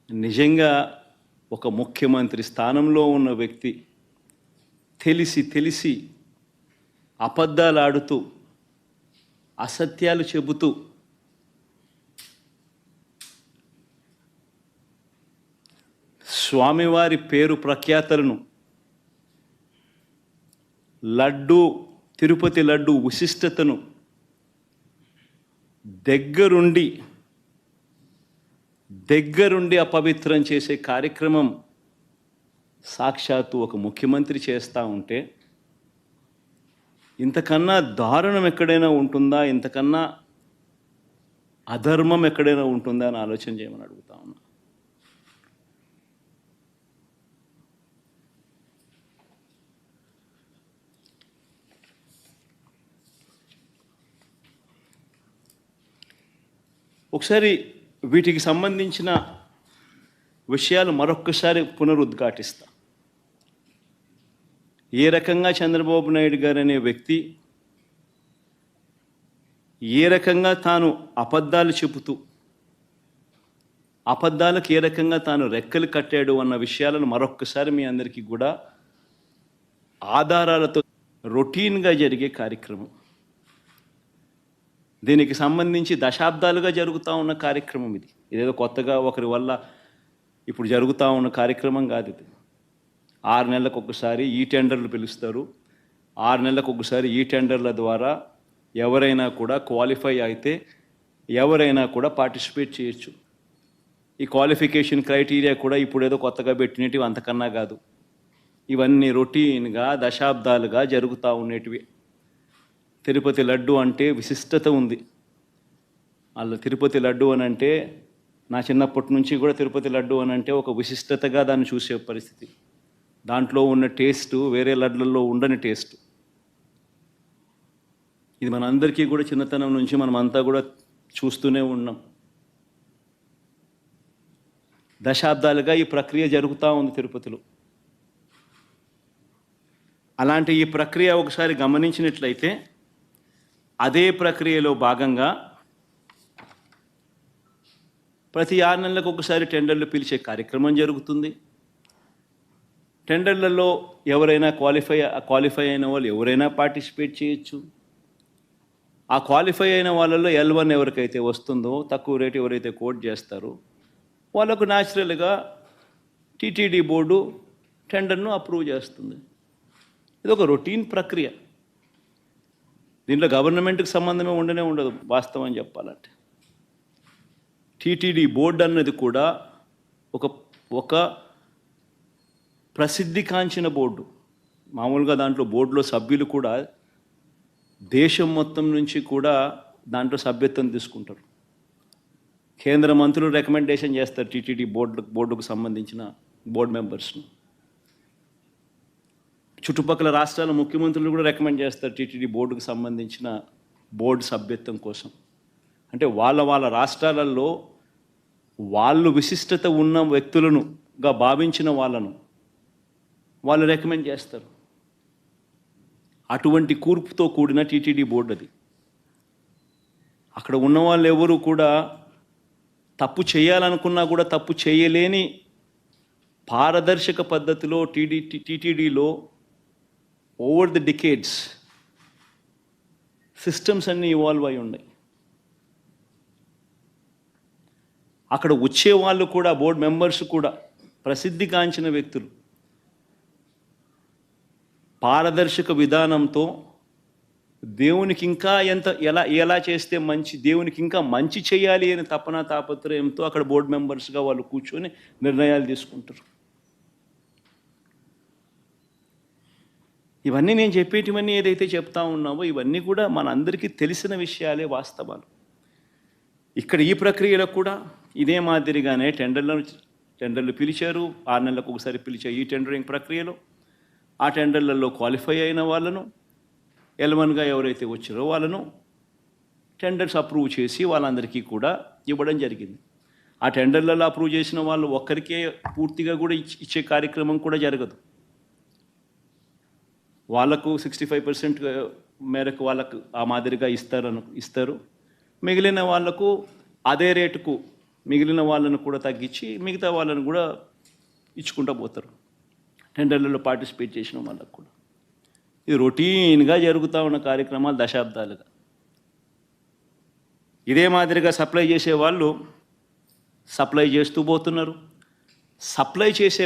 నిజంగా ఒక ముఖ్యమంత్రి స్థానంలో ఉన్న వ్యక్తి తెలిసి అబద్ధాలు ఆడుతూ అసత్యాలు చెబుతూ స్వామివారి పేరు ప్రఖ్యాతలను లడ్డు తిరుపతి లడ్డు విశిష్టతను దగ్గరుండి అపవిత్రం చేసే కార్యక్రమం సాక్షాత్తు ఒక ముఖ్యమంత్రి చేస్తూ ఉంటే ఇంతకన్నా దారుణం ఎక్కడైనా ఉంటుందా, ఇంతకన్నా అధర్మం ఎక్కడైనా ఉంటుందా అని ఆలోచన చేయమని అడుగుతా ఉన్నా. ఒకసారి వీటికి సంబంధించిన విషయాలు మరొక్కసారి పునరుద్ఘాటిస్తా. ఏ రకంగా చంద్రబాబు నాయుడు గారు అనే వ్యక్తి ఏ రకంగా తాను అబద్ధాలు చెబుతూ అబద్ధాలకు ఏ రకంగా తాను రెక్కలు కట్టాడు అన్న విషయాలను మరొక్కసారి మీ అందరికీ కూడా ఆధారాలతో రొటీన్గా జరిగే కార్యక్రమం. దీనికి సంబంధించి దశాబ్దాలుగా జరుగుతూ ఉన్న కార్యక్రమం ఇది. ఇదేదో కొత్తగా ఒకరి వల్ల ఇప్పుడు జరుగుతూ ఉన్న కార్యక్రమం కాదు ఇది. 6 నెలలకు ఒకసారి ఈ టెండర్లు పిలుస్తారు. 6 నెలలకు ఒకసారి ఈ టెండర్ల ద్వారా ఎవరైనా కూడా క్వాలిఫై అయితే ఎవరైనా కూడా పార్టిసిపేట్ చేయొచ్చు. ఈ క్వాలిఫికేషన్ క్రైటీరియా కూడా ఇప్పుడు ఏదో కొత్తగా పెట్టినవి అంతకన్నా కాదు. ఇవన్నీ రొటీన్గా దశాబ్దాలుగా జరుగుతూ ఉండేటివి. తిరుపతి లడ్డు అంటే విశిష్టత ఉంది. అలా తిరుపతి లడ్డు అని అంటే నా చిన్నప్పటి నుంచి కూడా తిరుపతి లడ్డు అని అంటే ఒక విశిష్టతగా దాన్ని చూసే పరిస్థితి. దాంట్లో ఉన్న టేస్టు వేరే లడ్లలో ఉండని టేస్ట్. ఇది మనందరికీ కూడా చిన్నతనం నుంచి మనం అంతా కూడా చూస్తూనే ఉన్నాం. దశాబ్దాలుగా ఈ ప్రక్రియ జరుగుతూ ఉంది తిరుపతిలో. అలాంటి ఈ ప్రక్రియ ఒకసారి గమనించినట్లయితే అదే ప్రక్రియలో భాగంగా ప్రతి 6 నెలలకు ఒకసారి టెండర్లు పిలిచే కార్యక్రమం జరుగుతుంది. టెండర్లలో ఎవరైనా క్వాలిఫై అయిన వాళ్ళు ఎవరైనా పార్టిసిపేట్ చేయొచ్చు. ఆ క్వాలిఫై అయిన వాళ్ళలో L1 ఎవరికైతే వస్తుందో, తక్కువ రేటు ఎవరైతే కోట్ చేస్తారో వాళ్ళకు న్యాచురల్గా టీటీడీ బోర్డు టెండర్ను అప్రూవ్ చేస్తుంది. ఇది ఒక రొటీన్ ప్రక్రియ. దీంట్లో గవర్నమెంట్కి సంబంధమే ఉండదు వాస్తవం చెప్పాలంటే. టీటీడీ బోర్డు అన్నది కూడా ఒక ప్రసిద్ధికాంచిన బోర్డు. మామూలుగా దాంట్లో బోర్డులో సభ్యులు కూడా దేశం మొత్తం నుంచి కూడా దాంట్లో సభ్యత్వం తీసుకుంటారు. కేంద్ర మంత్రులు రికమెండేషన్ చేస్తారు టీటీడీ బోర్డుకు సంబంధించిన బోర్డు మెంబర్స్ను. చుట్టుపక్కల రాష్ట్రాల ముఖ్యమంత్రులు కూడా రికమెండ్ చేస్తారు టీటీడీ బోర్డుకు సంబంధించిన బోర్డు సభ్యత్వం కోసం. అంటే వాళ్ళ రాష్ట్రాలలో వాళ్ళు విశిష్టత ఉన్న వ్యక్తులనుగా భావించిన వాళ్ళు రికమెండ్ చేస్తారు. అటువంటి కూర్పుతో కూడిన టీటీడీ బోర్డు అది. అక్కడ ఉన్న వాళ్ళు ఎవరు కూడా తప్పు చేయాలనుకున్నా కూడా తప్పు చేయలేని పారదర్శక పద్ధతిలో టీటీడీలో ఓవర్ ది డికేడ్స్ సిస్టమ్స్ అన్నీ ఇవాల్వ్ అయి ఉన్నాయి. అక్కడ వచ్చే వాళ్ళు కూడా బోర్డు మెంబర్స్ కూడా ప్రసిద్ధిగాంచిన వ్యక్తులు. పారదర్శక విధానంతో దేవునికి ఇంకా ఎలా చేస్తే మంచి, దేవునికి ఇంకా మంచి చేయాలి అని తాపత్రయంతో అక్కడ బోర్డు మెంబర్స్గా వాళ్ళు కూర్చొని నిర్ణయాలు తీసుకుంటారు. ఇవన్నీ నేను చెప్పేటివన్నీ ఏదైతే చెప్తా ఉన్నామో ఇవన్నీ కూడా మనందరికీ తెలిసిన విషయాలే, వాస్తవాలు. ఇక్కడ ఈ ప్రక్రియలో కూడా ఇదే మాదిరిగానే టెండర్లు పిలిచారు. 6 నెలలకు ఒకసారి పిలిచే ఈ టెండరింగ్ ప్రక్రియలో ఆ టెండర్లలో క్వాలిఫై అయిన వాళ్ళను, L1గా ఎవరైతే వచ్చారో వాళ్ళను టెండర్స్ అప్రూవ్ చేసి వాళ్ళందరికీ కూడా ఇవ్వడం జరిగింది. ఆ టెండర్లలో అప్రూవ్ చేసిన వాళ్ళు ఒక్కరికే పూర్తిగా కూడా ఇచ్చే కార్యక్రమం కూడా జరగదు. వాళ్ళకు 65% మేరకు వాళ్ళకు ఆ మాదిరిగా ఇస్తారు. మిగిలిన వాళ్లకు అదే రేటుకు మిగిలిన వాళ్ళను కూడా తగ్గించి మిగతా వాళ్ళను కూడా ఇచ్చుకుంటూ పోతారు టెండర్లలో పార్టిసిపేట్ చేసిన వాళ్ళకు కూడా. ఇది రొటీన్గా జరుగుతూ ఉన్న కార్యక్రమాలు దశాబ్దాలుగా. ఇదే మాదిరిగా సప్లై చేసే వాళ్ళు సప్లై చేస్తూ పోతున్నారు. సప్లై చేసే